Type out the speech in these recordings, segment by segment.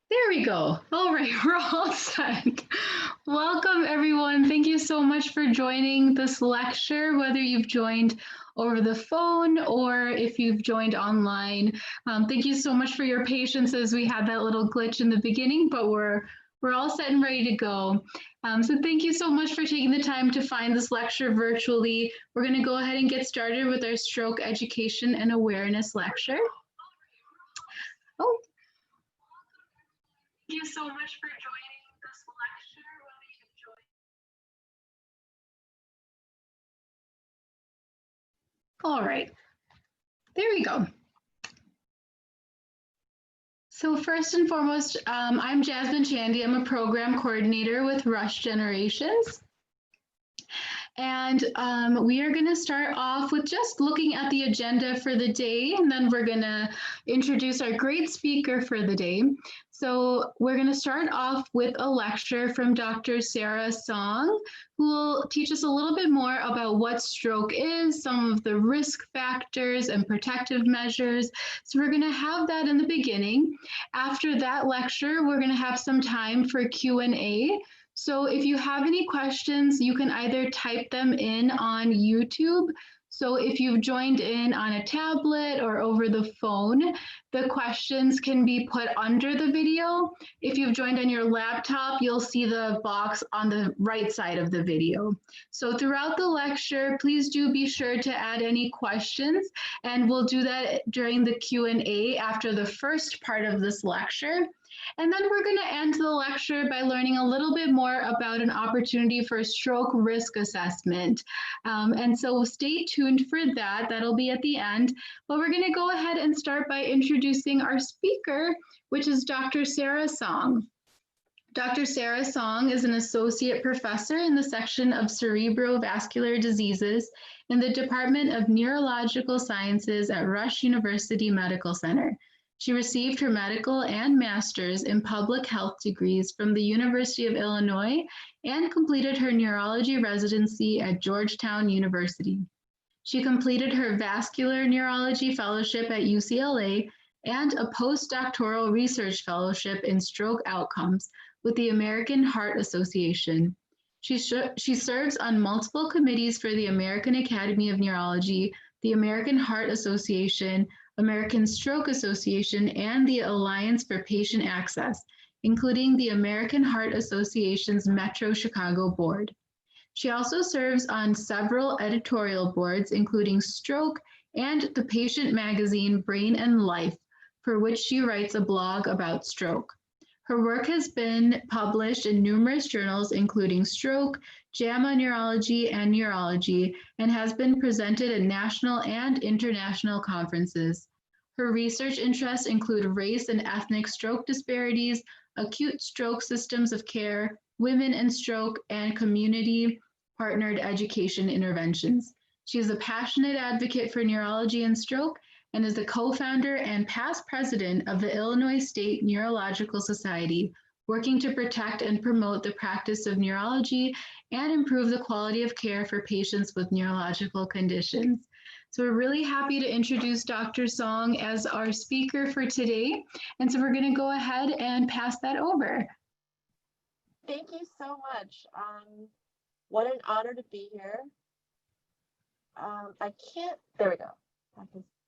There we go. All right, we're all set. Welcome, everyone. Thank you so much for joining this lecture, whether you've joined over the phone or if you've joined online. Thank you so much for your patience as we had that little glitch in the beginning, but we're all set and ready to go. So thank you so much for taking the time to find this lecture virtually. We're going to go ahead and get started with our stroke education and awareness lecture. Oh, thank you so much for joining this lecture. Whether you've joined. All right, there we go. So first and foremost, I'm Jasmine Chandy. I'm a program coordinator with Rush Generations. And we are going to start off with just looking at the agenda for the day, and then we're going to introduce our great speaker for the day. So we're going to start off with a lecture from Dr. Sarah Song, who will teach us a little bit more about what stroke is, some of the risk factors and protective measures. So we're going to have that in the beginning. After that lecture, we're going to have some time for Q&A. So if you have any questions, you can either type them in on YouTube. So if you've joined in on a tablet or over the phone, the questions can be put under the video. If you've joined on your laptop, you'll see the box on the right side of the video. So throughout the lecture, please do be sure to add any questions, and we'll do that during the Q&A after the first part of this lecture. And then we're going to end the lecture by learning a little bit more about an opportunity for stroke risk assessment. And so stay tuned for that. That'll be at the end. But we're going to go ahead and start by introducing our speaker, which is Dr. Sarah Song. Dr. Sarah Song is an associate professor in the section of cerebrovascular diseases in the Department of Neurological Sciences at Rush University Medical Center. She received her medical and master's in public health degrees from the University of Illinois and completed her neurology residency at Georgetown University. She completed her vascular neurology fellowship at UCLA and a postdoctoral research fellowship in stroke outcomes with the American Heart Association. She serves on multiple committees for the American Academy of Neurology, the American Heart Association, American Stroke Association, and the Alliance for Patient Access, including the American Heart Association's Metro Chicago Board. She also serves on several editorial boards, including Stroke and the patient magazine Brain and Life, for which she writes a blog about stroke. Her work has been published in numerous journals, including Stroke, JAMA Neurology, and Neurology, and has been presented at national and international conferences. Her research interests include race and ethnic stroke disparities, acute stroke systems of care, women and stroke, and community-partnered education interventions. She is a passionate advocate for neurology and stroke and is the co-founder and past president of the Illinois State Neurological Society, working to protect and promote the practice of neurology and improve the quality of care for patients with neurological conditions. So we're really happy to introduce Dr. Song as our speaker for today. And so we're going to go ahead and pass that over. Thank you so much. What an honor to be here. There we go.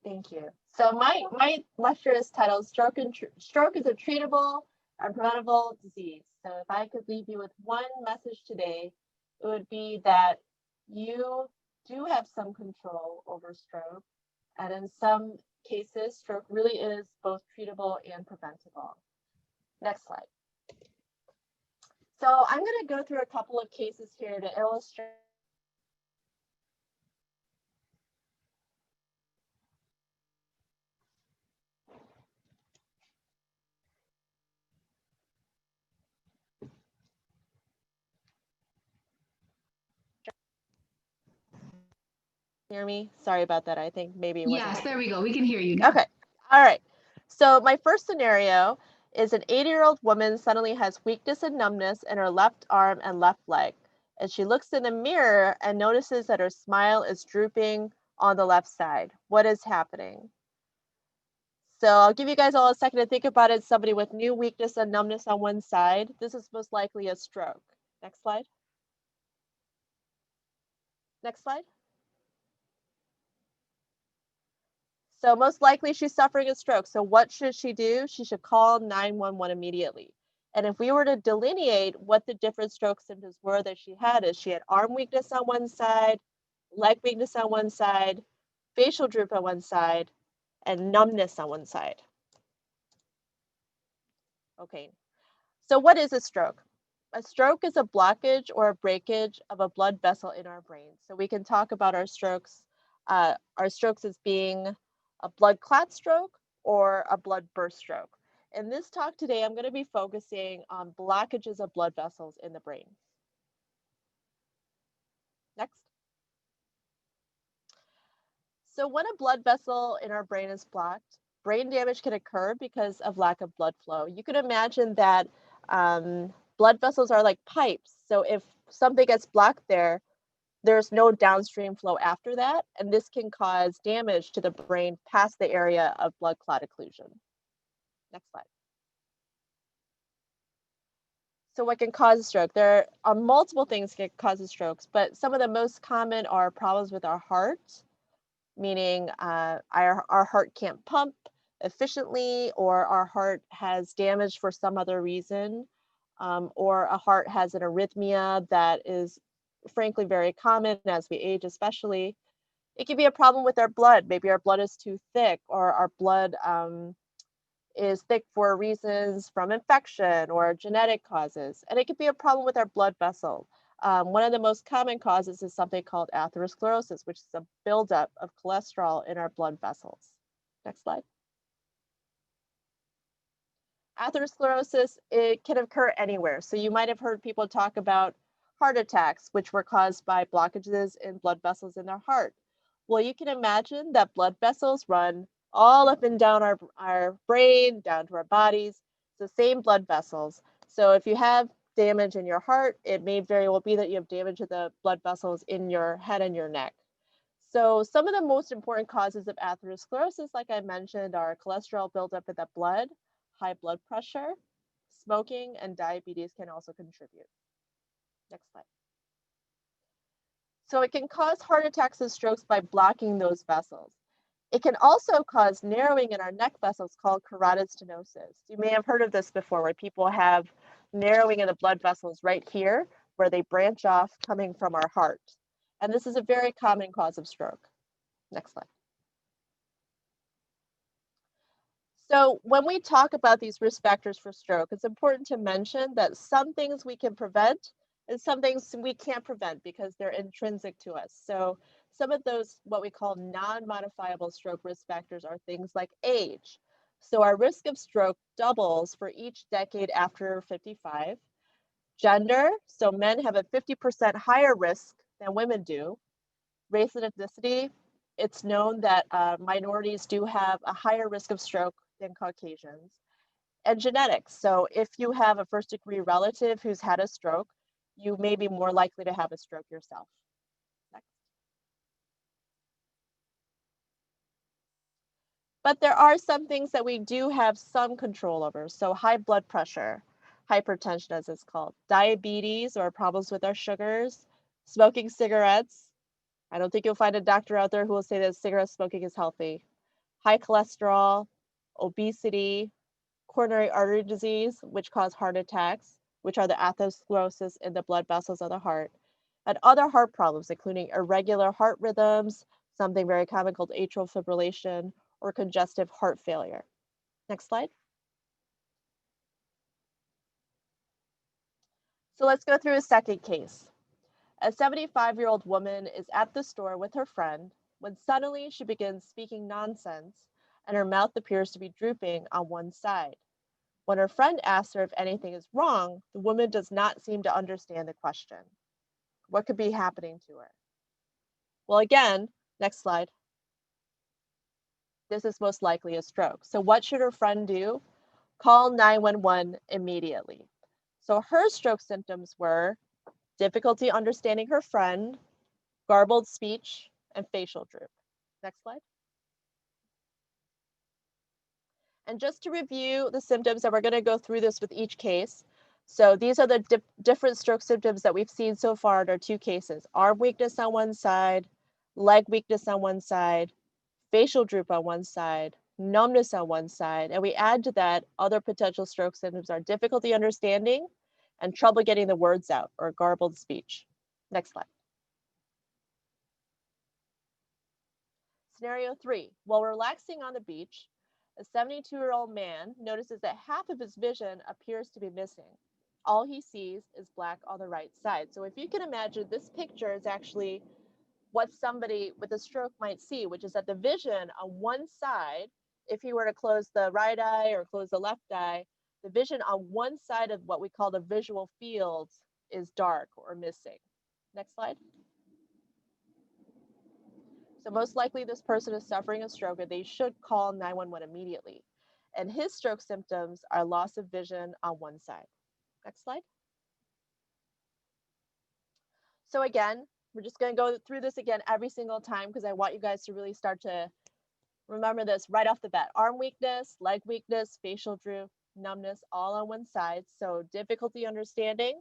Thank you. So my lecture is titled Stroke is a Treatable and Preventable Disease. So if I could leave you with one message today, it would be that you do have some control over stroke. And in some cases, stroke really is both treatable and preventable. Next slide. So I'm going to go through a couple of cases here to illustrate. Hear me? Sorry about that. I think maybe it wasn't. Yes, there we go. We can hear you now. Okay. All right. So my first scenario is an 80-year-old woman suddenly has weakness and numbness in her left arm and left leg. And she looks in the mirror and notices that her smile is drooping on the left side. What is happening? So I'll give you guys all a second to think about it. Somebody with new weakness and numbness on one side. This is most likely a stroke. Next slide. Next slide. So most likely she's suffering a stroke. So what should she do? She should call 911 immediately. And if we were to delineate what the different stroke symptoms were that she had, is she had arm weakness on one side, leg weakness on one side, facial droop on one side, and numbness on one side. Okay, so what is a stroke? A stroke is a blockage or a breakage of a blood vessel in our brain. So we can talk about our strokes as being a blood clot stroke or a blood burst stroke. In this talk today, I'm going to be focusing on blockages of blood vessels in the brain. Next. So when a blood vessel in our brain is blocked, brain damage can occur because of lack of blood flow. You can imagine that blood vessels are like pipes. So if something gets blocked there, there's no downstream flow after that, and this can cause damage to the brain past the area of blood clot occlusion. Next slide. So what can cause a stroke? There are multiple things that cause strokes, but some of the most common are problems with our heart, meaning our heart can't pump efficiently, or our heart has damage for some other reason, or a heart has an arrhythmia that is frankly very common as we age, especially. It could be a problem with our blood. Maybe our blood is too thick, or our blood is thick for reasons from infection or genetic causes. And it could be a problem with our blood vessel. One of the most common causes is something called atherosclerosis, which is a buildup of cholesterol in our blood vessels. Next slide. Atherosclerosis, it can occur anywhere. So you might have heard people talk about heart attacks, which were caused by blockages in blood vessels in their heart. Well, you can imagine that blood vessels run all up and down our brain, down to our bodies. It's the same blood vessels. So if you have damage in your heart, it may very well be that you have damage to the blood vessels in your head and your neck. So some of the most important causes of atherosclerosis, like I mentioned, are cholesterol buildup in the blood, high blood pressure, smoking, and diabetes can also contribute. Next slide. So it can cause heart attacks and strokes by blocking those vessels. It can also cause narrowing in our neck vessels called carotid stenosis. You may have heard of this before, where people have narrowing in the blood vessels right here, where they branch off coming from our heart. And this is a very common cause of stroke. Next slide. So when we talk about these risk factors for stroke, it's important to mention that some things we can prevent and some things we can't prevent because they're intrinsic to us. So some of those, what we call non-modifiable stroke risk factors, are things like age. So our risk of stroke doubles for each decade after 55. Gender, so men have a 50% higher risk than women do. Race and ethnicity, it's known that minorities do have a higher risk of stroke than Caucasians. And genetics, so if you have a first degree relative who's had a stroke, you may be more likely to have a stroke yourself. Next. But there are some things that we do have some control over. So high blood pressure, hypertension as it's called, diabetes or problems with our sugars, smoking cigarettes. I don't think you'll find a doctor out there who will say that cigarette smoking is healthy. High cholesterol, obesity, coronary artery disease, which cause heart attacks, which are the atherosclerosis in the blood vessels of the heart, and other heart problems, including irregular heart rhythms, something very common called atrial fibrillation, or congestive heart failure. Next slide. So let's go through a second case. A 75-year-old woman is at the store with her friend when suddenly she begins speaking nonsense and her mouth appears to be drooping on one side. When her friend asks her if anything is wrong, the woman does not seem to understand the question. What could be happening to her? Well, again, next slide. This is most likely a stroke. So what should her friend do? Call 911 immediately. So her stroke symptoms were difficulty understanding her friend, garbled speech, and facial droop. Next slide. And just to review the symptoms, and we're going to go through this with each case. So these are the different stroke symptoms that we've seen so far in our 2 cases. Arm weakness on one side, leg weakness on one side, facial droop on one side, numbness on one side, and we add to that other potential stroke symptoms are difficulty understanding and trouble getting the words out or garbled speech. Next slide. Scenario 3, while relaxing on the beach, a 72-year-old man notices that half of his vision appears to be missing. All he sees is black on the right side. So if you can imagine, this picture is actually what somebody with a stroke might see, which is that the vision on one side, if he were to close the right eye or close the left eye, the vision on one side of what we call the visual field is dark or missing. Next slide. So most likely this person is suffering a stroke and they should call 911 immediately. And his stroke symptoms are loss of vision on one side. Next slide. So again, we're just going to go through this again every single time because I want you guys to really start to remember this right off the bat. Arm weakness, leg weakness, facial droop, numbness, all on one side. So difficulty understanding,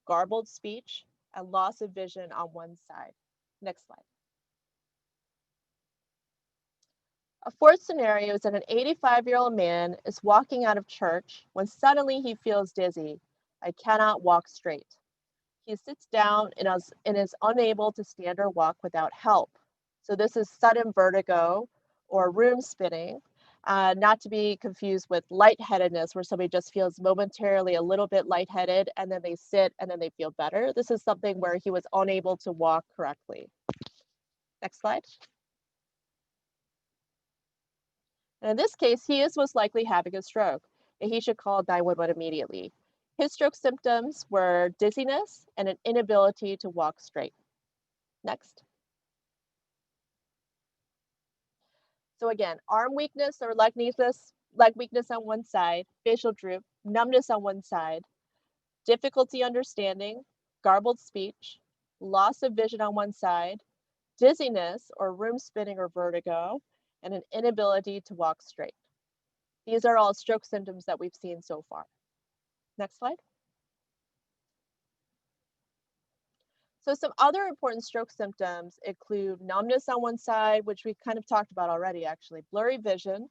garbled speech, and loss of vision on one side. Next slide. A fourth scenario is that an 85-year-old man is walking out of church when suddenly he feels dizzy. I cannot walk straight. He sits down and is unable to stand or walk without help. So this is sudden vertigo or room spinning, not to be confused with lightheadedness, where somebody just feels momentarily a little bit lightheaded and then they sit and then they feel better. This is something where he was unable to walk correctly. Next slide. And in this case, he is most likely having a stroke, and he should call 911 immediately. His stroke symptoms were dizziness and an inability to walk straight. Next. So again, arm weakness or leg weakness on one side, facial droop, numbness on one side, difficulty understanding, garbled speech, loss of vision on one side, dizziness or room spinning or vertigo, and an inability to walk straight. These are all stroke symptoms that we've seen so far. Next slide. So some other important stroke symptoms include numbness on one side, which we kind of talked about already, actually, blurry vision.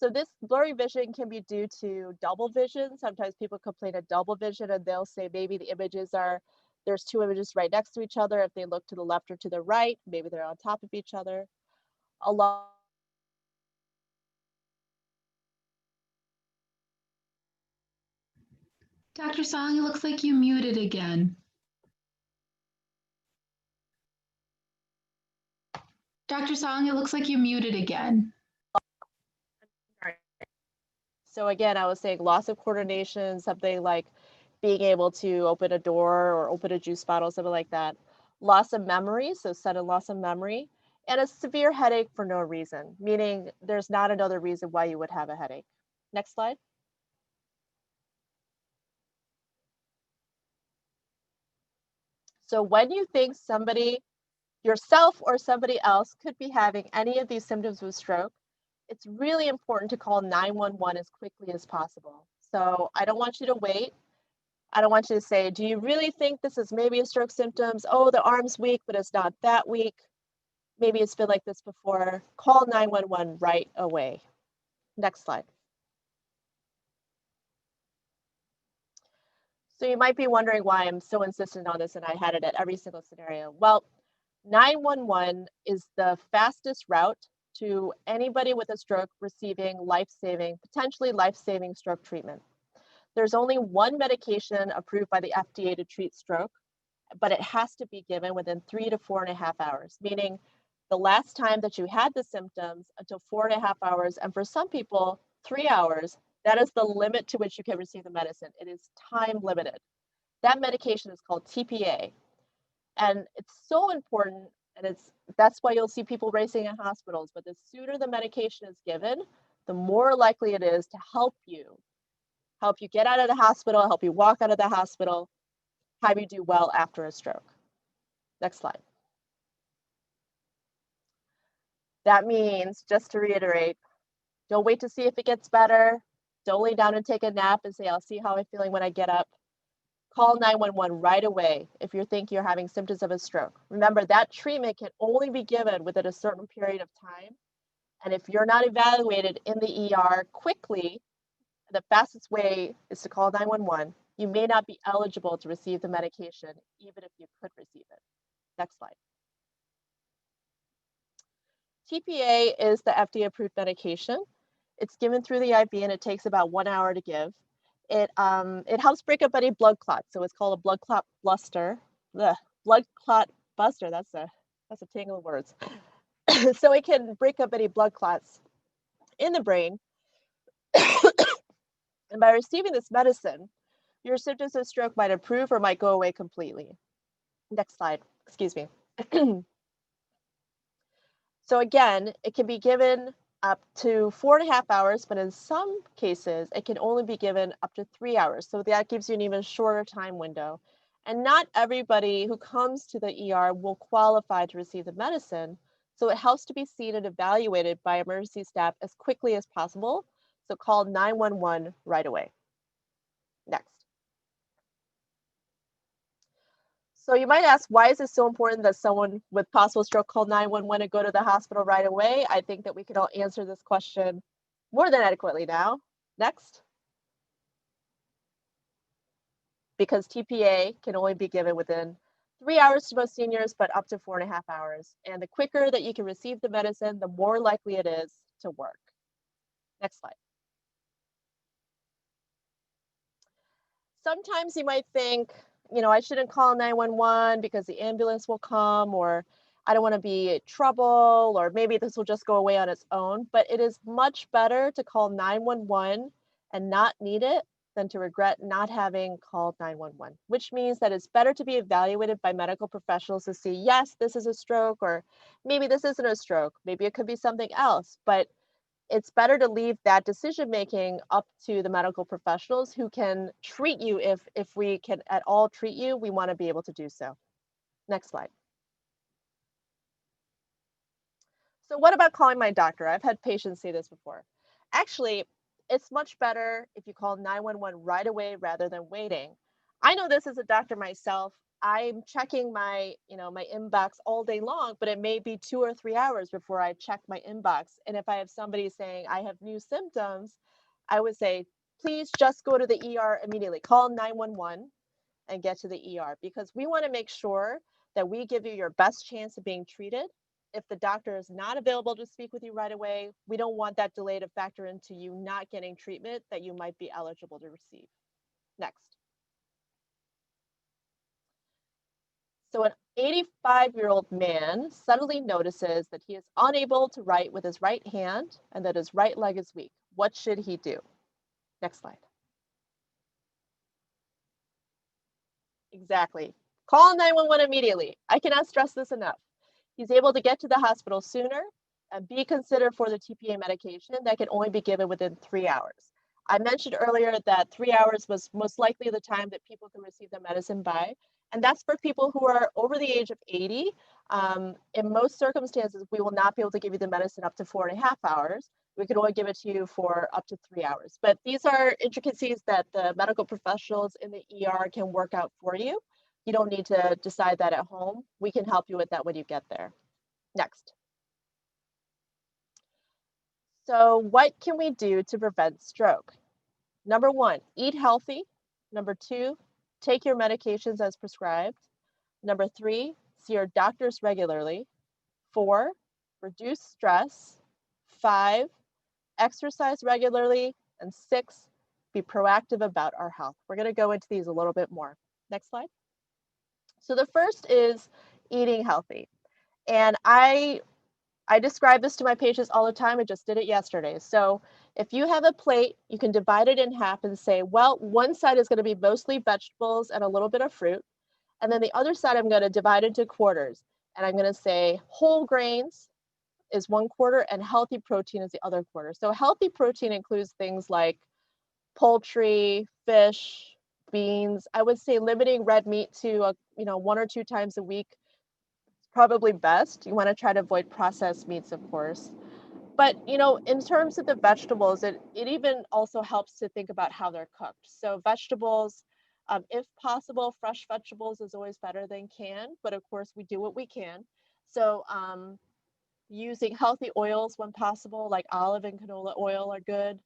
So this blurry vision can be due to double vision. Sometimes people complain of double vision and they'll say maybe the images are, there's 2 images right next to each other. If they look to the left or to the right, maybe they're on top of each other. A lot Dr. Song, it looks like you muted again. Dr. Song, it looks like you muted again. So again, I was saying loss of coordination, something like being able to open a door or open a juice bottle, something like that. Loss of memory, so sudden loss of memory, and a severe headache for no reason, meaning there's not another reason why you would have a headache. Next slide. So when you think somebody, yourself or somebody else, could be having any of these symptoms of stroke, it's really important to call 911 as quickly as possible. So I don't want you to wait. I don't want you to say, do you really think this is maybe a stroke symptoms? Oh, the arm's weak, but it's not that weak. Maybe it's been like this before. Call 911 right away. Next slide. So you might be wondering why I'm so insistent on this and I had it at every single scenario. Well, 911 is the fastest route to anybody with a stroke receiving life-saving, potentially life-saving stroke treatment. There's only one medication approved by the FDA to treat stroke, but it has to be given within 3 to 4.5 hours, meaning the last time that you had the symptoms until 4.5 hours, and for some people, 3 hours, that is the limit to which you can receive the medicine. It is time limited. That medication is called TPA. And it's so important, and that's why you'll see people racing in hospitals, but the sooner the medication is given, the more likely it is to help you get out of the hospital, help you walk out of the hospital, have you do well after a stroke. Next slide. That means, just to reiterate, Don't wait to see if it gets better. Don't lay down and take a nap and say, I'll see how I'm feeling when I get up. Call 911 right away if you think you're having symptoms of a stroke. Remember, that treatment can only be given within a certain period of time. And if you're not evaluated in the ER quickly, the fastest way is to call 911. You may not be eligible to receive the medication, even if you could receive it. Next slide. TPA is the FDA-approved medication. It's given through the IV and it takes about 1 hour to give. It helps break up any blood clots, so it's called a blood clot buster. Blood clot buster. That's a tangle of words. So it can break up any blood clots in the brain. And by receiving this medicine, your symptoms of stroke might improve or might go away completely. Next slide. Excuse me. So again, it can be given up to 4.5 hours, but in some cases, it can only be given up to 3 hours. So that gives you an even shorter time window. And not everybody who comes to the ER will qualify to receive the medicine. So it helps to be seen and evaluated by emergency staff as quickly as possible. So call 911 right away. Next. So you might ask, why is it so important that someone with possible stroke call 911 and go to the hospital right away? I think that we can all answer this question more than adequately now. Next. Because TPA can only be given within 3 hours to most seniors, but up to 4.5 hours. And the quicker that you can receive the medicine, the more likely it is to work. Next slide. Sometimes you might think, I shouldn't call 911 because the ambulance will come, or I don't want to be in trouble, or maybe this will just go away on its own. But it is much better to call 911 and not need it than to regret not having called 911, which means that it's better to be evaluated by medical professionals to see, yes, this is a stroke, or maybe this isn't a stroke. Maybe it could be something else. But it's better to leave that decision making up to the medical professionals who can treat you. If we can at all treat you, we want to be able to do so. Next slide. So what about calling my doctor? I've had patients say this before. Actually, it's much better if you call 911 right away rather than waiting. I know this as a doctor myself. I'm checking my inbox all day long, but it may be 2 or 3 hours before I check my inbox. And if I have somebody saying I have new symptoms, I would say, please just go to the ER immediately. Call 911 and get to the ER, because we want to make sure that we give you your best chance of being treated. If the doctor is not available to speak with you right away, we don't want that delay to factor into you not getting treatment that you might be eligible to receive. Next. So an 85-year-old man suddenly notices that he is unable to write with his right hand and that his right leg is weak. What should he do? Next slide. Exactly. Call 911 immediately. I cannot stress this enough. He's able to get to the hospital sooner and be considered for the TPA medication that can only be given within 3 hours. I mentioned earlier that 3 hours was most likely the time that people can receive the medicine by, and that's for people who are over the age of 80. In most circumstances, we will not be able to give you the medicine up to 4.5 hours. We can only give it to you for up to 3 hours. But these are intricacies that the medical professionals in the ER can work out for you. You don't need to decide that at home. We can help you with that when you get there. Next. So what can we do to prevent stroke? Number 1, eat healthy. Number 2, take your medications as prescribed. Number 3, see your doctors regularly. 4, reduce stress. 5, exercise regularly. And 6, be proactive about our health. We're going to go into these a little bit more. Next slide. So the first is eating healthy. And I describe this to my patients all the time. I just did it yesterday. So if you have a plate, you can divide it in half and say, well, one side is going to be mostly vegetables and a little bit of fruit. And then the other side, I'm going to divide into quarters. And I'm going to say whole grains is 1/4 and healthy protein is the other quarter. So healthy protein includes things like poultry, fish, beans. I would say limiting red meat to 1 or 2 times a week is probably best. You want to try to avoid processed meats, of course. But, in terms of the vegetables, it even also helps to think about how they're cooked. So vegetables, if possible, fresh vegetables is always better than canned, but of course we do what we can. So using healthy oils when possible, like olive and canola oil are good.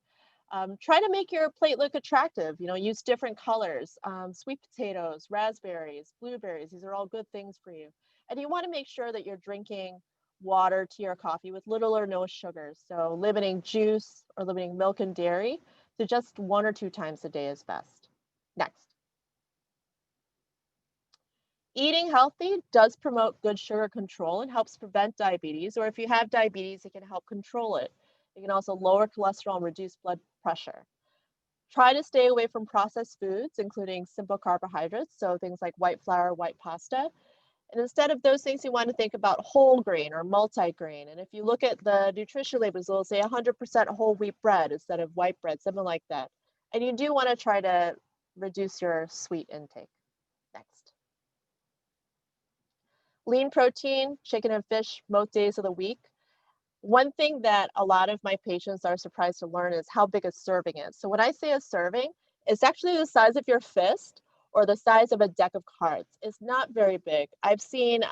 Try to make your plate look attractive. Use different colors, sweet potatoes, raspberries, blueberries. These are all good things for you. And you want to make sure that you're drinking water, tea, or coffee with little or no sugar. So limiting juice or limiting milk and dairy to just 1 or 2 times a day is best. Next. Eating healthy does promote good sugar control and helps prevent diabetes, or if you have diabetes, it can help control it. It can also lower cholesterol and reduce blood pressure. Try to stay away from processed foods, including simple carbohydrates, so things like white flour, white pasta. And instead of those things, you want to think about whole grain or multi-grain. And if you look at the nutrition labels, it'll say 100% whole wheat bread instead of white bread, something like that. And you do want to try to reduce your sweet intake. Next. Lean protein, chicken and fish most days of the week. One thing that a lot of my patients are surprised to learn is how big a serving is. So when I say a serving, it's actually the size of your fist or the size of a deck of cards. It's not very big. I've seen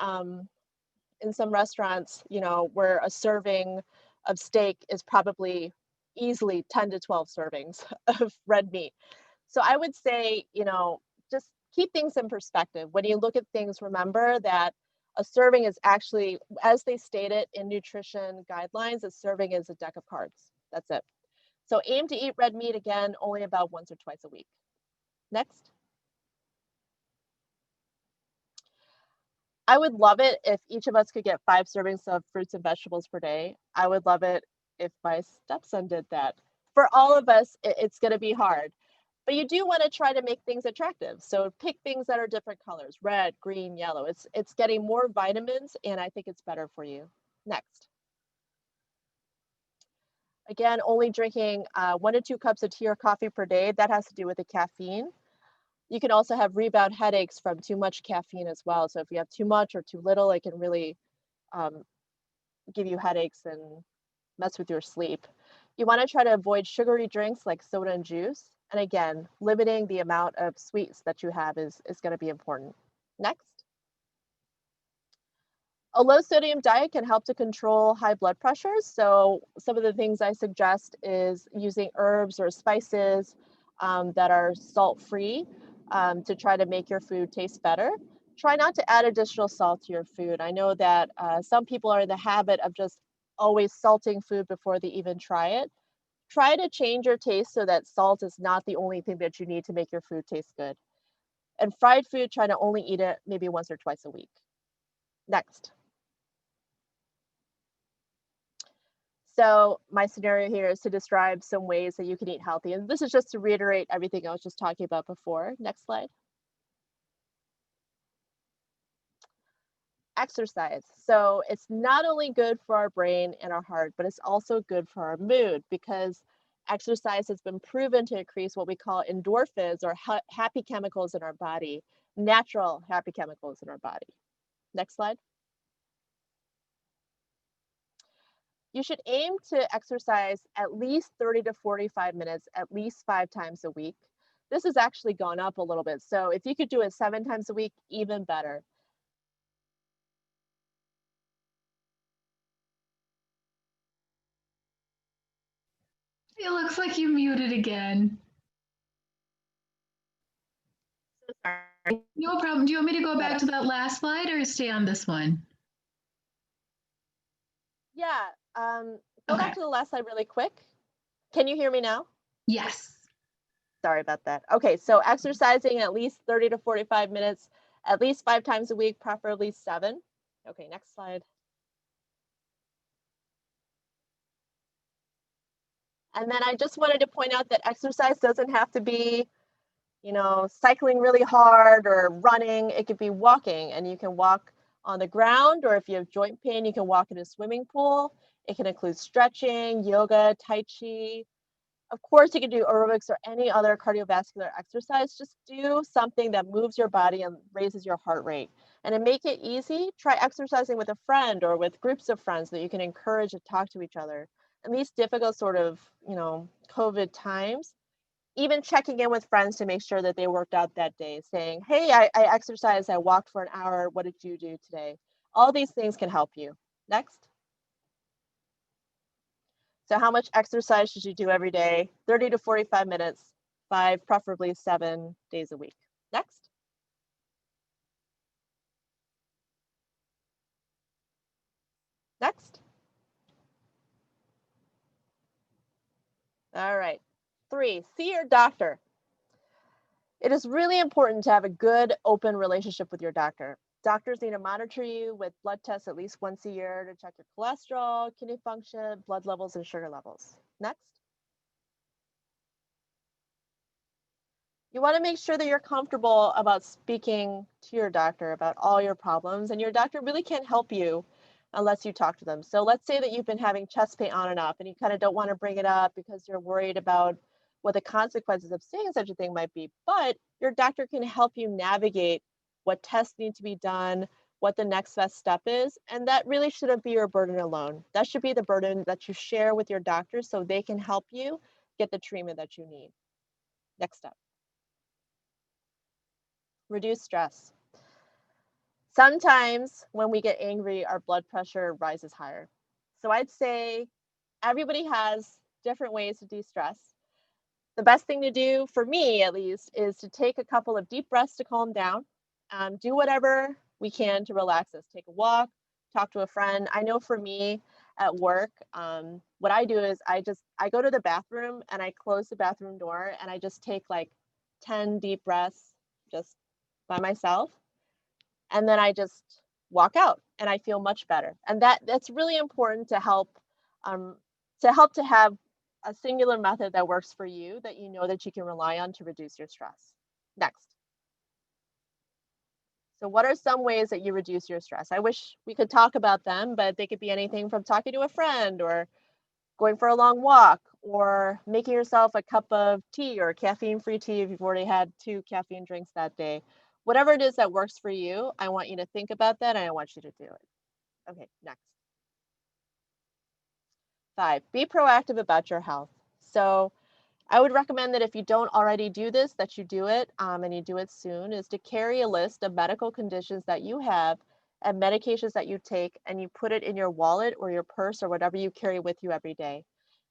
in some restaurants, where a serving of steak is probably easily 10 to 12 servings of red meat. So I would say, just keep things in perspective. When you look at things, remember that a serving is actually, as they state it in nutrition guidelines, a serving is a deck of cards. That's it. So aim to eat red meat again, only about once or twice a week. Next. I would love it if each of us could get 5 servings of fruits and vegetables per day. I would love it if my stepson did that. For all of us, it's going to be hard. But you do want to try to make things attractive. So pick things that are different colors, red, green, yellow. It's getting more vitamins, and I think it's better for you. Next. Again, only drinking 1 to 2 cups of tea or coffee per day. That has to do with the caffeine. You can also have rebound headaches from too much caffeine as well. So if you have too much or too little, it can really um, give you headaches and mess with your sleep. You want to try to avoid sugary drinks like soda and juice. And again, limiting the amount of sweets that you have is going to be important. Next. A low sodium diet can help to control high blood pressure. So some of the things I suggest is using herbs or spices that are salt-free to try to make your food taste better. Try not to add additional salt to your food. I know that some people are in the habit of just always salting food before they even try it. Try to change your taste so that salt is not the only thing that you need to make your food taste good. And fried food, try to only eat it maybe once or twice a week. Next. So my scenario here is to describe some ways that you can eat healthy. And this is just to reiterate everything I was just talking about before. Next slide. Exercise. So it's not only good for our brain and our heart, but it's also good for our mood because exercise has been proven to increase what we call endorphins or happy chemicals in our body, natural happy chemicals in our body. Next slide. You should aim to exercise at least 30 to 45 minutes, at least 5 times a week. This has actually gone up a little bit. So if you could do it 7 times a week, even better. It looks like you muted again. So sorry. No problem. Do you want me to go back to that last slide or stay on this one? Yeah, go back to the last slide really quick. Can you hear me now? Yes. Sorry about that. Okay, so exercising at least 30 to 45 minutes, at least 5 times a week, preferably 7. Okay, next slide. And then I just wanted to point out that exercise doesn't have to be, cycling really hard or running. It could be walking, and you can walk on the ground, or if you have joint pain, you can walk in a swimming pool. It can include stretching, yoga, tai chi. Of course, you can do aerobics or any other cardiovascular exercise. Just do something that moves your body and raises your heart rate. And to make it easy, try exercising with a friend or with groups of friends that you can encourage to talk to each other. in these difficult sort of, COVID times, even checking in with friends to make sure that they worked out that day, saying, hey, I exercised, I walked for an hour. What did you do today? All these things can help you. Next. So how much exercise should you do every day? 30 to 45 minutes, 5, preferably 7 days a week. Next. Next. All right. 3, see your doctor. It is really important to have a good, open relationship with your doctor. Doctors need to monitor you with blood tests at least once a year to check your cholesterol, kidney function, blood levels, and sugar levels. Next. You want to make sure that you're comfortable about speaking to your doctor about all your problems, and your doctor really can't help you unless you talk to them. So let's say that you've been having chest pain on and off, and you kind of don't want to bring it up because you're worried about what the consequences of saying such a thing might be. But your doctor can help you navigate what tests need to be done, what the next best step is, and that really shouldn't be your burden alone. That should be the burden that you share with your doctor so they can help you get the treatment that you need. Next step. Reduce stress. Sometimes when we get angry, our blood pressure rises higher. So I'd say everybody has different ways to de-stress. The best thing to do, for me at least, is to take a couple of deep breaths to calm down. Do whatever we can to relax us. Take a walk, talk to a friend. I know for me at work, what I do is I go to the bathroom and I close the bathroom door and I just take like 10 deep breaths just by myself, and then I just walk out and I feel much better. And that's really important um, to have a singular method that works for you that you know that you can rely on to reduce your stress. Next. So what are some ways that you reduce your stress? I wish we could talk about them, but they could be anything from talking to a friend or going for a long walk or making yourself a cup of tea or caffeine-free tea if you've already had 2 caffeine drinks that day. Whatever it is that works for you, I want you to think about that and I want you to do it. Okay, next. 5, be proactive about your health. So I would recommend that if you don't already do this, that you do it, and you do it soon, is to carry a list of medical conditions that you have and medications that you take, and you put it in your wallet or your purse or whatever you carry with you every day.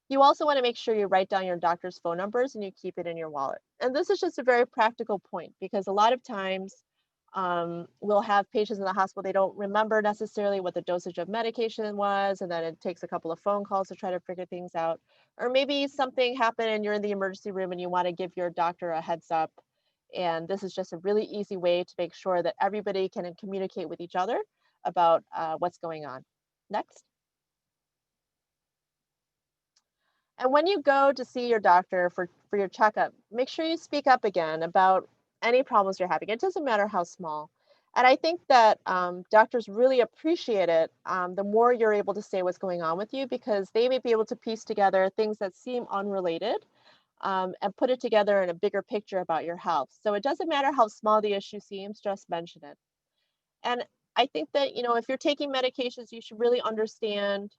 You also want to make sure you write down your doctor's phone numbers and you keep it in your wallet. And this is just a very practical point because a lot of times we'll have patients in the hospital, they don't remember necessarily what the dosage of medication was, and then it takes a couple of phone calls to try to figure things out. Or maybe something happened and you're in the emergency room and you want to give your doctor a heads up. And this is just a really easy way to make sure that everybody can communicate with each other about what's going on. Next. And when you go to see your doctor for your checkup, make sure you speak up again about any problems you're having. It doesn't matter how small. And I think that doctors really appreciate it the more you're able to say what's going on with you because they may be able to piece together things that seem unrelated and put it together in a bigger picture about your health. So it doesn't matter how small the issue seems, just mention it. And I think that, if you're taking medications, you should really understand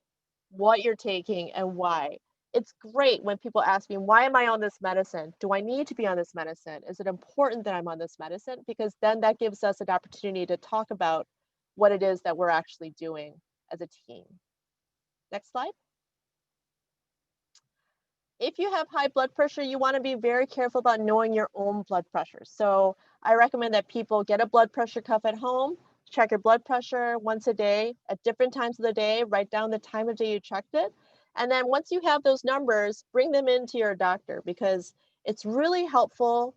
what you're taking and why. It's great when people ask me, why am I on this medicine? Do I need to be on this medicine? Is it important that I'm on this medicine? Because then that gives us an opportunity to talk about what it is that we're actually doing as a team. Next slide. If you have high blood pressure, you want to be very careful about knowing your own blood pressure. So I recommend that people get a blood pressure cuff at home, check your blood pressure once a day at different times of the day, write down the time of day you checked it. And then once you have those numbers, bring them into your doctor because it's really helpful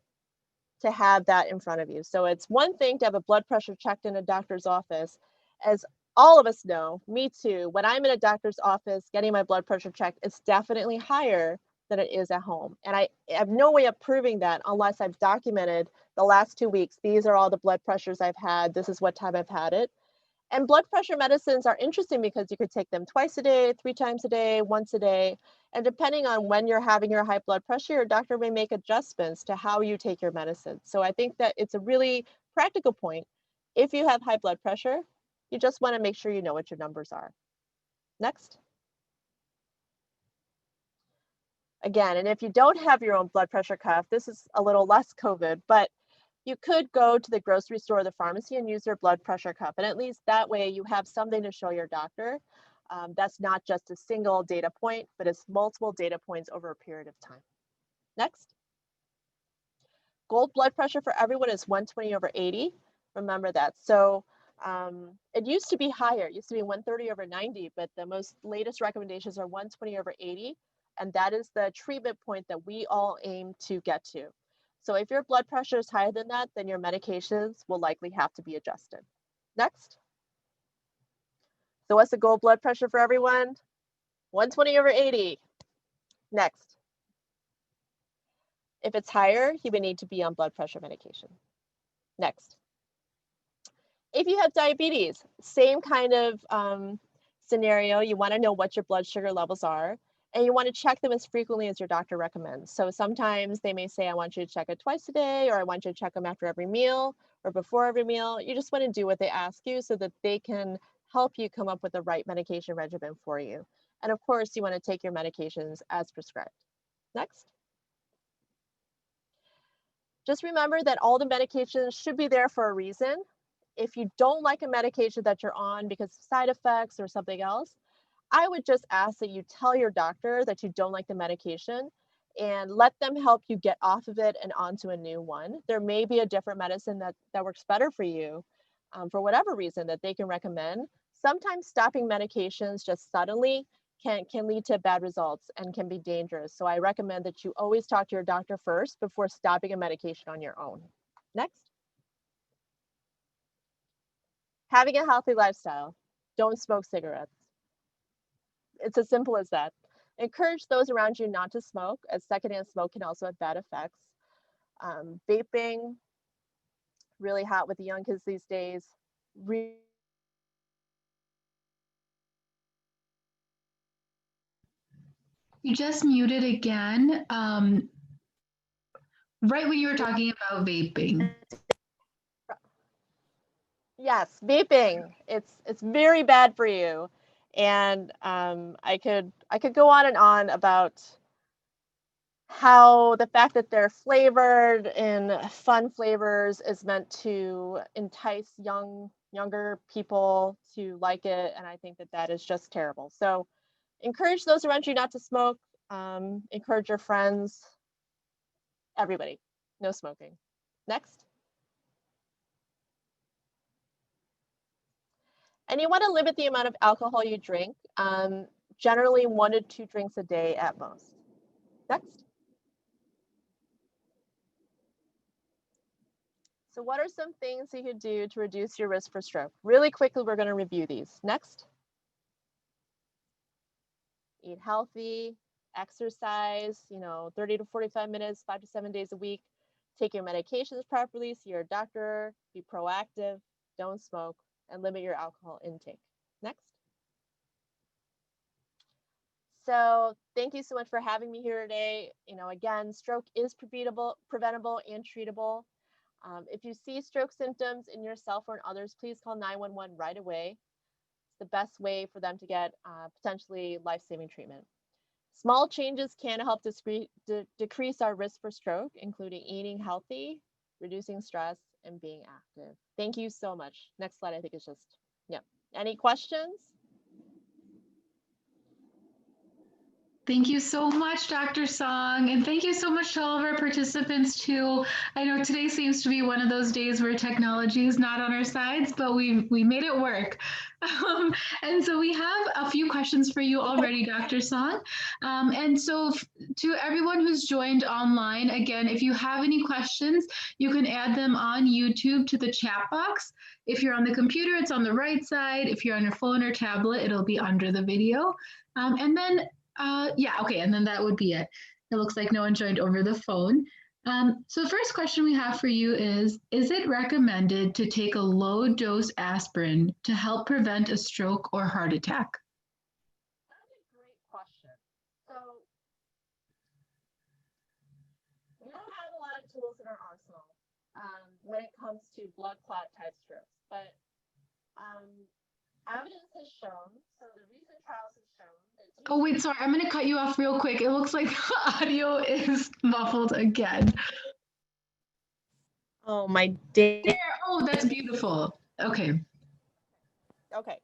to have that in front of you. So it's one thing to have a blood pressure checked in a doctor's office. As all of us know, me too, when I'm in a doctor's office getting my blood pressure checked, it's definitely higher than it is at home. And I have no way of proving that unless I've documented the last 2 weeks. These are all the blood pressures I've had. This is what time I've had it. And blood pressure medicines are interesting because you could take them twice a day, 3 times a day, once a day. And depending on when you're having your high blood pressure, your doctor may make adjustments to how you take your medicine. So I think that it's a really practical point. If you have high blood pressure, you just want to make sure you know what your numbers are. Next. Again, and if you don't have your own blood pressure cuff, this is a little less COVID, but you could go to the grocery store or the pharmacy and use their blood pressure cuff. And at least that way you have something to show your doctor. That's not just a single data point, but it's multiple data points over a period of time. Next. Goal blood pressure for everyone is 120/80. Remember that. So it used to be higher. It used to be 130/90, but the most latest recommendations are 120/80. And that is the treatment point that we all aim to get to. So if your blood pressure is higher than that, then your medications will likely have to be adjusted. Next. So what's the goal blood pressure for everyone? 120/80. Next. If it's higher, you would need to be on blood pressure medication. Next. If you have diabetes, same kind of scenario. You want to know what your blood sugar levels are, and you want to check them as frequently as your doctor recommends. So sometimes they may say, I want you to check it twice a day, or I want you to check them after every meal or before every meal. You just want to do what they ask you so that they can help you come up with the right medication regimen for you. And of course, you want to take your medications as prescribed. Next. Just remember that all the medications should be there for a reason. If you don't like a medication that you're on because of side effects or something else, I would just ask that you tell your doctor that you don't like the medication and let them help you get off of it and onto a new one. There may be a different medicine that works better for you for whatever reason that they can recommend. Sometimes stopping medications just suddenly can lead to bad results and can be dangerous. So I recommend that you always talk to your doctor first before stopping a medication on your own. Next. Having a healthy lifestyle. Don't smoke cigarettes. It's as simple as that. Encourage those around you not to smoke, as secondhand smoke can also have bad effects. Vaping, really hot with the young kids these days. You just muted again, right when you were talking about vaping. Yes, vaping. It's very bad for you, and I could go on and on about how the fact that they're flavored in fun flavors is meant to entice younger people to like it, and I think that is just terrible. So encourage those around you not to smoke. Encourage your friends, everybody, no smoking. Next. And you want to limit the amount of alcohol you drink, generally 1 to 2 drinks a day at most. Next. So what are some things you could do to reduce your risk for stroke? Really quickly, we're going to review these. Next. Eat healthy, exercise, 30 to 45 minutes, 5 to 7 days a week. Take your medications properly, see your doctor, be proactive, don't smoke, and limit your alcohol intake. Next. So thank you so much for having me here today. Again, stroke is preventable and treatable. If you see stroke symptoms in yourself or in others, please call 911 right away. It's the best way for them to get potentially life-saving treatment. Small changes can help decrease our risk for stroke, including eating healthy, reducing stress, and being active. Thank you so much. Next slide, I think is just, yeah. Any questions? Thank you so much, Dr. Song, and thank you so much to all of our participants too. I know today seems to be one of those days where technology is not on our sides, but we made it work. And so we have a few questions for you already, Dr. Song. And so to everyone who's joined online, again, if you have any questions, you can add them on YouTube to the chat box. If you're on the computer, it's on the right side. If you're on your phone or tablet, it'll be under the video. And then yeah, okay, and then that would be it. It looks like no one joined over the phone. So the first question we have for you is it recommended to take a low dose aspirin to help prevent a stroke or heart attack? That's a great question. So we don't have a lot of tools in our arsenal when it comes to blood clot type strokes, but evidence has shown, so the recent trials have shown that Oh, wait, sorry. I'm going to cut you off real quick. It looks like the audio is muffled again. Oh, my day. There. Oh, that's beautiful. Okay. Okay.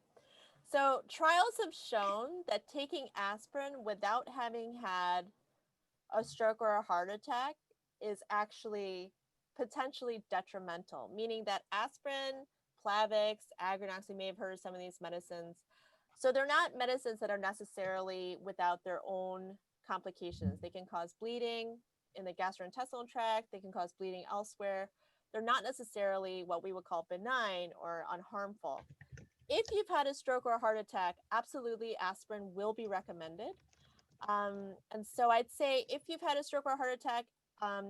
So trials have shown that taking aspirin without having had a stroke or a heart attack is actually potentially detrimental, meaning that aspirin, Plavix, Agrinox, you may have heard of some of these medicines. So they're not medicines that are necessarily without their own complications. They can cause bleeding in the gastrointestinal tract, they can cause bleeding elsewhere. They're not necessarily what we would call benign or unharmful. If you've had a stroke or a heart attack, absolutely aspirin will be recommended. And so I'd say if you've had a stroke or a heart attack,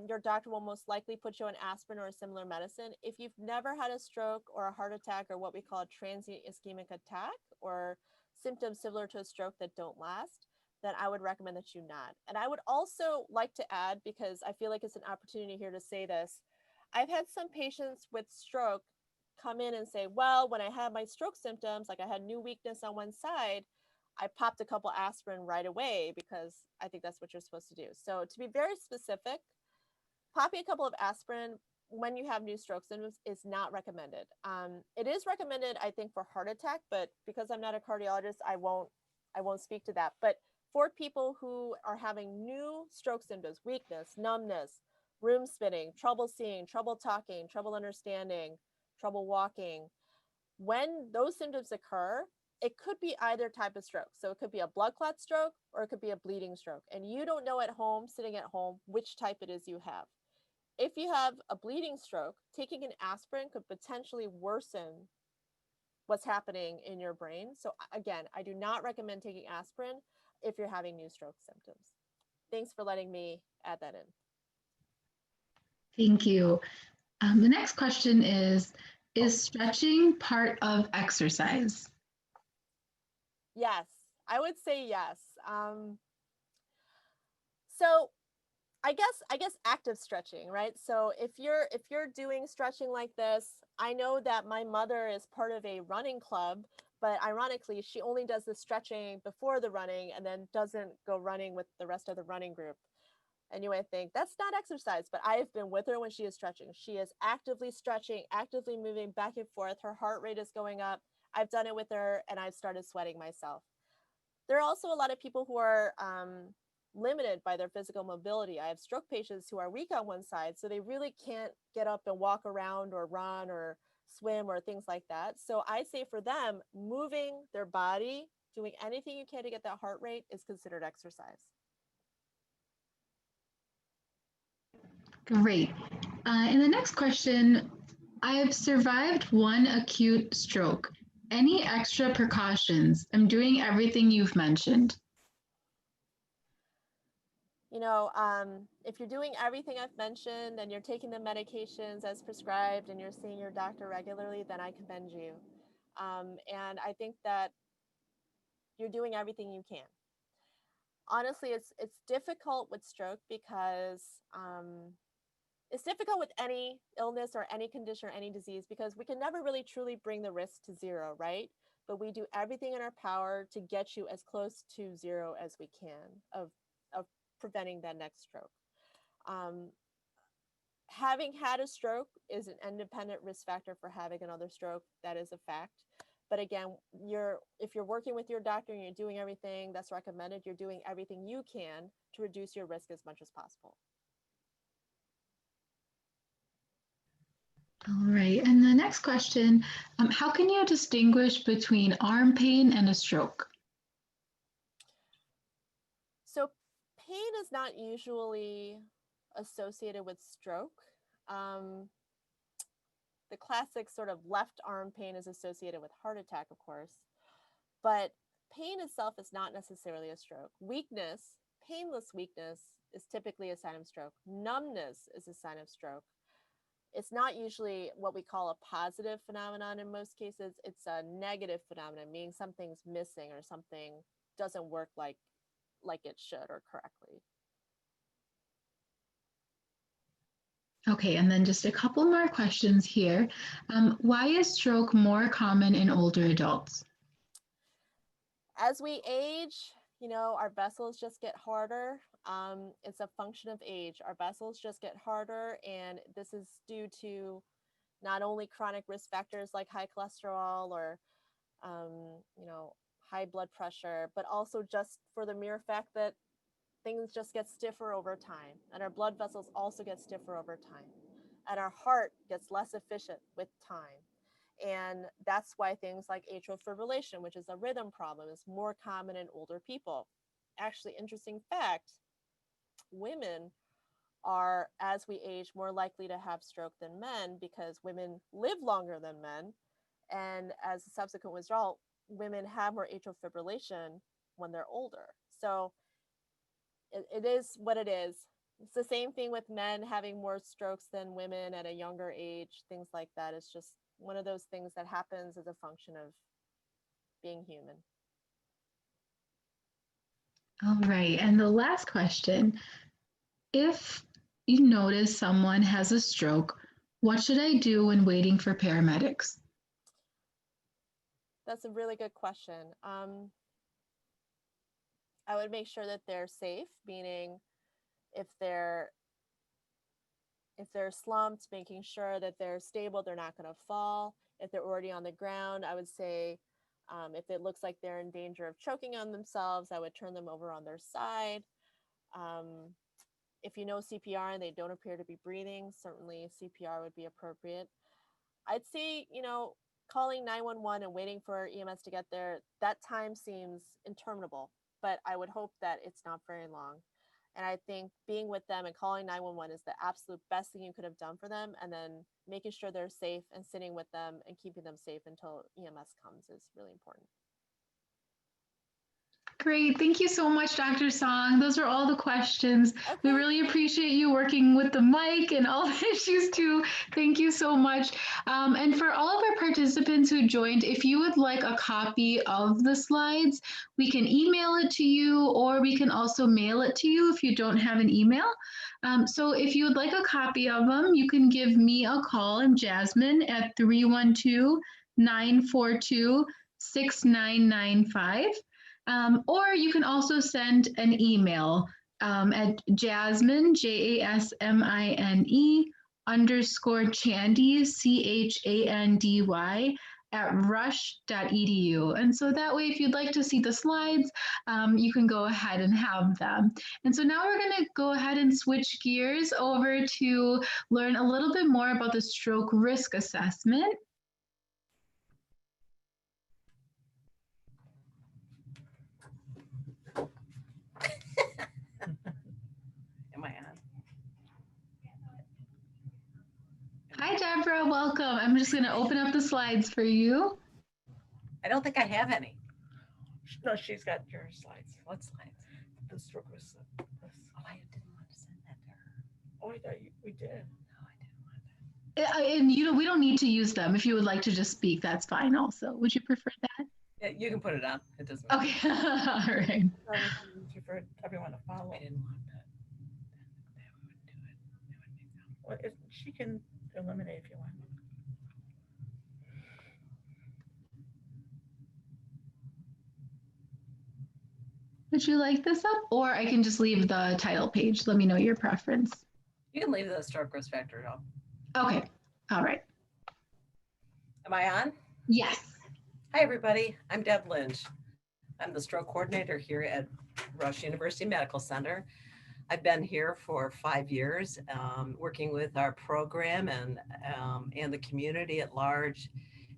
your doctor will most likely put you on aspirin or a similar medicine. If you've never had a stroke or a heart attack or what we call a transient ischemic attack or symptoms similar to a stroke that don't last, then I would recommend that you not. And I would also like to add, because I feel like it's an opportunity here to say this, I've had some patients with stroke come in and say, well, when I had my stroke symptoms, like I had new weakness on one side, I popped a couple aspirin right away because I think that's what you're supposed to do. So to be very specific, popping a couple of aspirin when you have new stroke symptoms is not recommended. It is recommended, I think, for heart attack, but because I'm not a cardiologist, I won't speak to that. But for people who are having new stroke symptoms, weakness, numbness, room spinning, trouble seeing, trouble talking, trouble understanding, trouble walking, when those symptoms occur, it could be either type of stroke. So it could be a blood clot stroke or it could be a bleeding stroke. And you don't know at home, sitting at home, which type it is you have. If you have a bleeding stroke, taking an aspirin could potentially worsen what's happening in your brain. So again, I do not recommend taking aspirin if you're having new stroke symptoms. Thanks for letting me add that in. Thank you. The next question is stretching part of exercise? Yes, I would say yes. So I guess active stretching, right? So if you're doing stretching like this, I know that my mother is part of a running club, but ironically, she only does the stretching before the running and then doesn't go running with the rest of the running group. And you might think that's not exercise, but I have been with her when she is stretching. She is actively stretching, actively moving back and forth. Her heart rate is going up. I've done it with her and I've started sweating myself. There are also a lot of people who are limited by their physical mobility. I have stroke patients who are weak on one side, so they really can't get up and walk around or run or swim or things like that. So I say for them, moving their body, doing anything you can to get that heart rate is considered exercise. Great. And the next question, I have survived one acute stroke. Any extra precautions? I'm doing everything you've mentioned. You know, if you're doing everything I've mentioned and you're taking the medications as prescribed and you're seeing your doctor regularly, then I commend you. And I think that you're doing everything you can. Honestly, it's difficult with stroke because it's difficult with any illness or any condition or any disease because we can never really truly bring the risk to zero, right? But we do everything in our power to get you as close to zero as we can of preventing that next stroke. Having had a stroke is an independent risk factor for having another stroke. That is a fact. But again, if you're working with your doctor and you're doing everything that's recommended, you're doing everything you can to reduce your risk as much as possible. All right. And the next question, how can you distinguish between arm pain and a stroke? So pain is not usually associated with stroke. The classic sort of left arm pain is associated with heart attack, of course, but pain itself is not necessarily a stroke. Weakness, painless weakness, is typically a sign of stroke. Numbness is a sign of stroke. It's not usually what we call a positive phenomenon in most cases. It's a negative phenomenon, meaning something's missing or something doesn't work like it should or correctly. Okay, and then just a couple more questions here. Why is stroke more common in older adults? As we age, you know, our vessels just get harder. It's a function of age. Our vessels just get harder, and this is due to not only chronic risk factors like high cholesterol or, you know, high blood pressure, but also just for the mere fact that things just get stiffer over time, and our blood vessels also get stiffer over time, and our heart gets less efficient with time. And that's why things like atrial fibrillation, which is a rhythm problem, is more common in older people. Actually, interesting fact, women are, as we age, more likely to have stroke than men because women live longer than men. And as a subsequent result, women have more atrial fibrillation when they're older. So it is what it is. It's the same thing with men having more strokes than women at a younger age, things like that. It's just one of those things that happens as a function of being human. All right. And the last question, if you notice someone has a stroke, what should I do when waiting for paramedics? That's a really good question. I would make sure that they're safe, meaning if they're slumped, making sure that they're stable, they're not going to fall. If they're already on the ground, I would say if it looks like they're in danger of choking on themselves, I would turn them over on their side. If you know CPR and they don't appear to be breathing, certainly CPR would be appropriate. I'd say, you know, calling 911 and waiting for EMS to get there, that time seems interminable, but I would hope that it's not very long. And I think being with them and calling 911 is the absolute best thing you could have done for them. And then making sure they're safe and sitting with them and keeping them safe until EMS comes is really important. Great. Thank you so much, Dr. Song. Those are all the questions. Okay. We really appreciate you working with the mic and all the issues too. Thank you so much. And for all of our participants who joined, if you would like a copy of the slides, we can email it to you, or we can also mail it to you if you don't have an email. So if you would like a copy of them, you can give me a call. I'm Jasmine at 312-942-6995. Or you can also send an email at Jasmine, JASMINE _Chandy, CHANDY at rush.edu. And so that way, if you'd like to see the slides, you can go ahead and have them. And so now we're going to go ahead and switch gears over to learn a little bit more about the stroke risk assessment. Am I on? Hi, Deborah. Welcome. I'm just going to open up the slides for you. I don't think I have any. No, she's got your slides. What slides? The stroke risk. Oh, I didn't want to send that to her. Oh, I thought we did. No, I didn't want that. And we don't need to use them. If you would like to just speak, that's fine also. Would you prefer that? Yeah, you can put it on. It doesn't matter. Okay. All right. I prefer everyone to follow. I didn't want that. That wouldn't do it. That would make them. Well, if she can eliminate if you want. Would you like this up, or I can just leave the title page? Let me know your preference. You can leave the stroke risk factor up. Okay. All right. Am I on? Yes. Hi, everybody. I'm Deb Lynch. I'm the stroke coordinator here at Rush University Medical Center. I've been here for 5 years, working with our program and the community at large,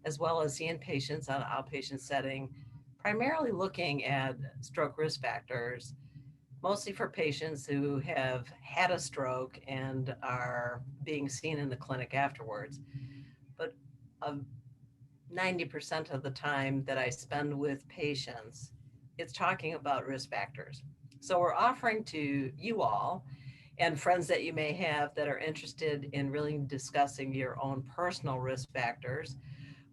as well as seeing patients on an outpatient setting, primarily looking at stroke risk factors, mostly for patients who have had a stroke and are being seen in the clinic afterwards. But 90% of the time that I spend with patients, it's talking about risk factors. So we're offering to you all and friends that you may have that are interested in really discussing your own personal risk factors,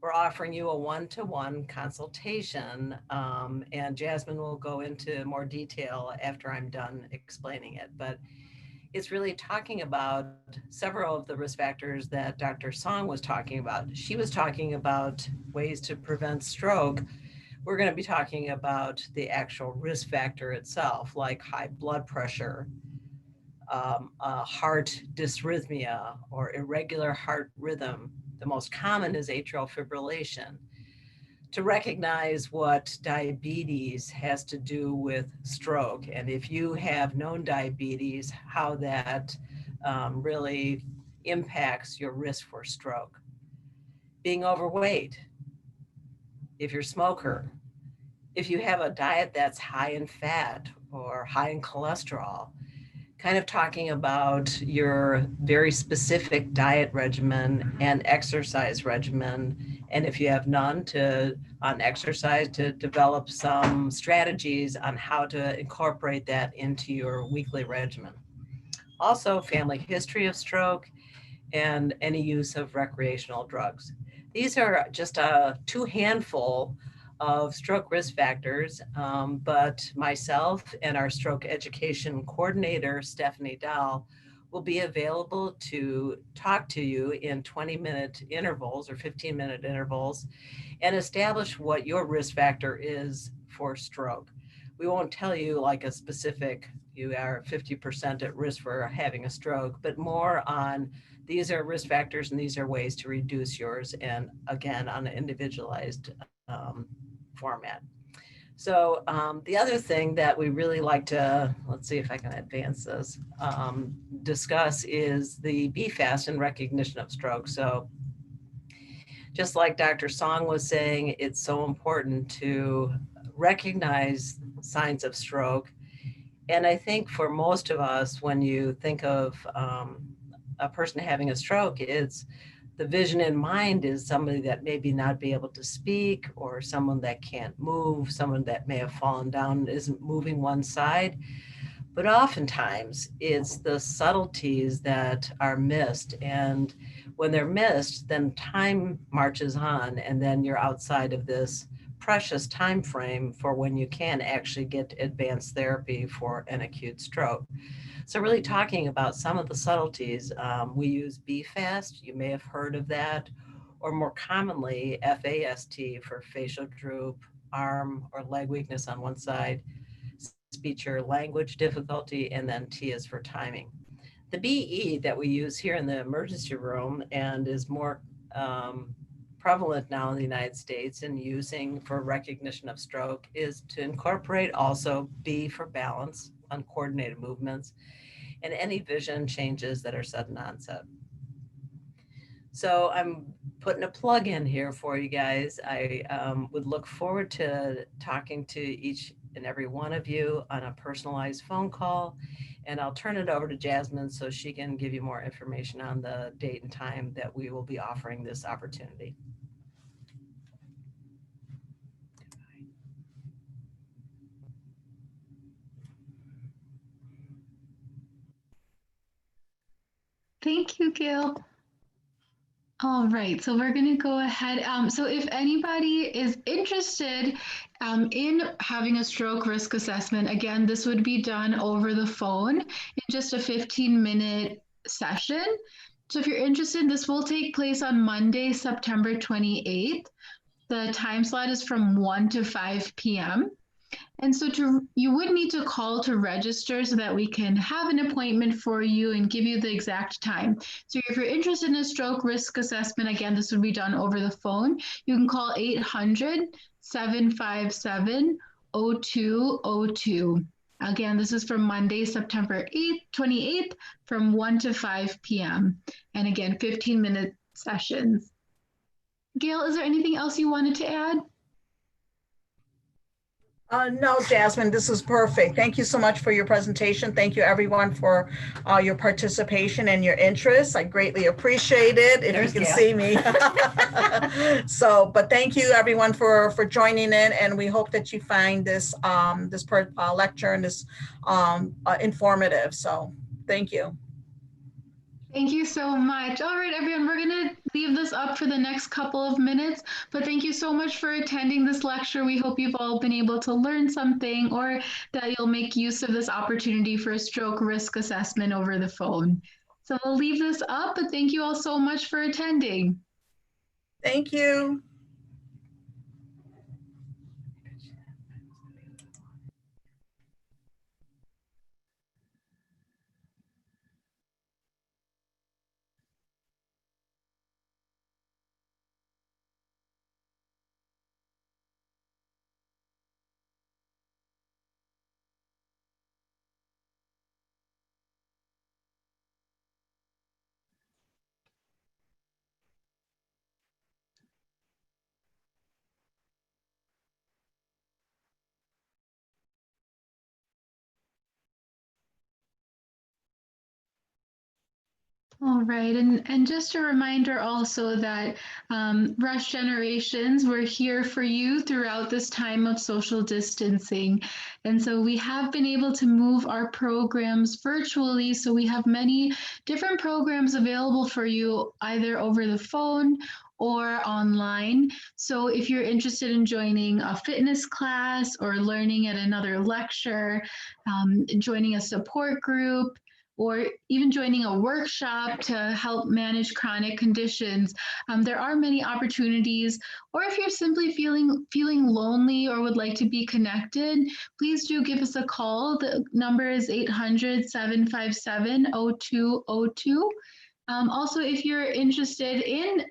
we're offering you a one-to-one consultation, and Jasmine will go into more detail after I'm done explaining it. But it's really talking about several of the risk factors that Dr. Song was talking about. She was talking about ways to prevent stroke we're going to be talking about the actual risk factor itself, like high blood pressure, heart dysrhythmia, or irregular heart rhythm. The most common is atrial fibrillation. To recognize what diabetes has to do with stroke, and if you have known diabetes, how that really impacts your risk for stroke. Being overweight, if you're a smoker, if you have a diet that's high in fat or high in cholesterol, kind of talking about your very specific diet regimen and exercise regimen. And if you have none, on exercise, to develop some strategies on how to incorporate that into your weekly regimen. Also, family history of stroke and any use of recreational drugs. These are just two handful of stroke risk factors, but myself and our stroke education coordinator, Stephanie Dahl, will be available to talk to you in 20-minute intervals or 15-minute intervals and establish what your risk factor is for stroke. We won't tell you like a specific, you are 50% at risk for having a stroke, but more on these are risk factors and these are ways to reduce yours, and again, on an individualized format. So the other thing that we really like to, let's see if I can advance this, discuss is the BFAST in recognition of stroke. So just like Dr. Song was saying, it's so important to recognize signs of stroke. And I think for most of us, when you think of a person having a stroke, it's the vision in mind is somebody that maybe not be able to speak, or someone that can't move, someone that may have fallen down and isn't moving one side. But oftentimes it's the subtleties that are missed. And when they're missed, then time marches on, and then you're outside of this precious time frame for when you can actually get advanced therapy for an acute stroke. So really talking about some of the subtleties, we use BFAST, you may have heard of that, or more commonly FAST for facial droop, arm or leg weakness on one side, speech or language difficulty, and then T is for timing. The BE that we use here in the emergency room and is more prevalent now in the United States and using for recognition of stroke is to incorporate also B for balance, uncoordinated movements, and any vision changes that are sudden onset. So I'm putting a plug in here for you guys. I would look forward to talking to each and every one of you on a personalized phone call. And I'll turn it over to Jasmine so she can give you more information on the date and time that we will be offering this opportunity. Thank you, Gail. All right, so we're going to go ahead. So if anybody is interested in having a stroke risk assessment, again, this would be done over the phone in just a 15-minute session. So if you're interested, this will take place on Monday, September 28th. The time slot is from 1 to 5 p.m. And so you would need to call to register so that we can have an appointment for you and give you the exact time. So if you're interested in a stroke risk assessment, again, this would be done over the phone. You can call 800-757-0202. Again, this is from Monday, September 28th from 1 to 5 p.m. And again, 15-minute sessions. Gail, is there anything else you wanted to add? No, Jasmine, this is perfect. Thank you so much for your presentation. Thank you, everyone, for your participation and your interest. I greatly appreciate it, if you can see me. But thank you, everyone, for joining in, and we hope that you find this lecture and this informative. So thank you. Thank you so much. All right, everyone, we're going to leave this up for the next couple of minutes, but thank you so much for attending this lecture. We hope you've all been able to learn something, or that you'll make use of this opportunity for a stroke risk assessment over the phone. So we'll leave this up, but thank you all so much for attending. Thank you. All right, and just a reminder also that Rush Generations, we're here for you throughout this time of social distancing. And so we have been able to move our programs virtually. So we have many different programs available for you either over the phone or online. So if you're interested in joining a fitness class or learning at another lecture, joining a support group, or even joining a workshop to help manage chronic conditions. There are many opportunities, or if you're simply feeling lonely or would like to be connected, please do give us a call. The number is 800-757-0202. Also, if you're interested in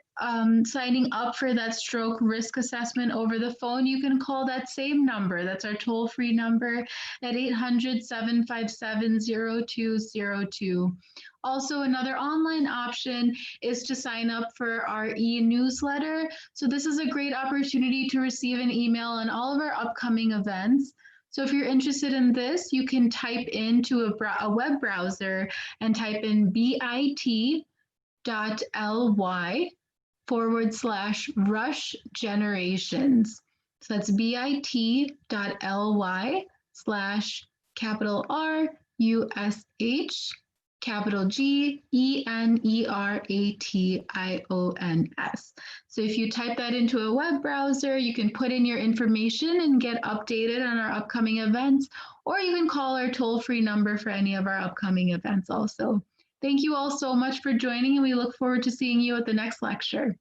signing up for that stroke risk assessment over the phone, you can call that same number. That's our toll-free number at 800-757-0202. Also, another online option is to sign up for our e-newsletter. So this is a great opportunity to receive an email on all of our upcoming events. So if you're interested in this, you can type into a web browser and type in bit.ly/Rush Generations. So that's bit.ly/RUSH_GENERATIONS. So if you type that into a web browser, you can put in your information and get updated on our upcoming events, or you can call our toll-free number for any of our upcoming events also. Thank you all so much for joining, and we look forward to seeing you at the next lecture.